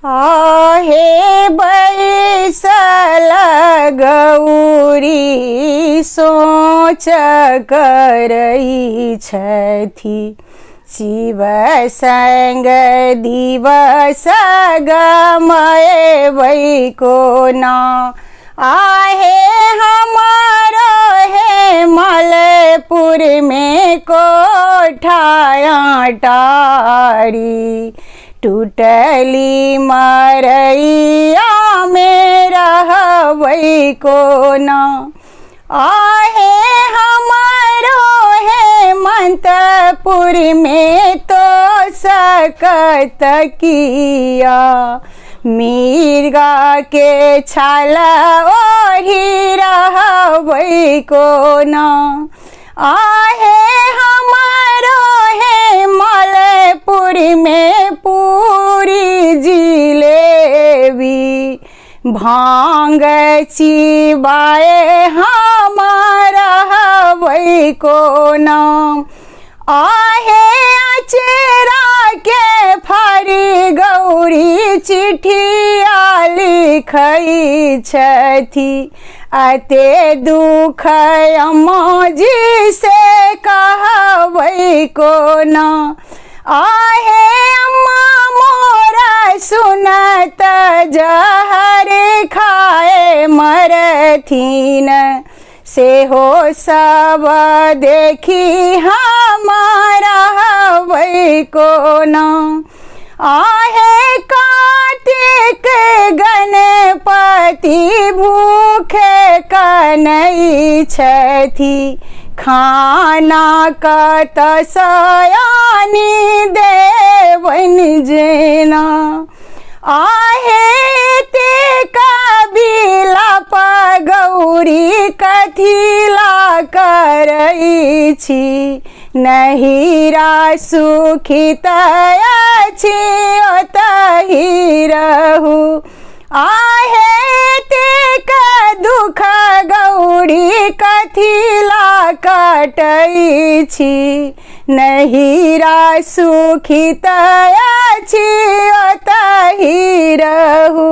आहे बैसल गौरी सोच करई छथि शिव संग दिवस गमय को ना आहे हमारो है मलपुर में कोठाया टारी टूटली मरैया में रहबै को ना आहे हमारो है मंतपुर में तो सकत किया मिर्गा के छाला ओढ़ी रहबै को ना आहे हमारो है मलपुर में पूरी जिलेबी भांग चिबाए हमारा रहबै को ना आहे अचेरा के फारी गौरी चिठिया लिखै छथि अते दुख अम्मा जी से कहबै को ना आहे अम्मा मोरा सुनत जहर खाए मरथिन से हो सब देखी हमारा रहबै को ना आहे कार्तिक गणपति भूखे कनै छथि खाना कत सयानी देवन जेना आहे ते कबिला गौरी कथिला करई छी नहिरा सुखित अछि ओतहि रहू आहे ते का दुख गौरी कथिला कटै छी नहिरा सुखित अछि ओतहि रहू।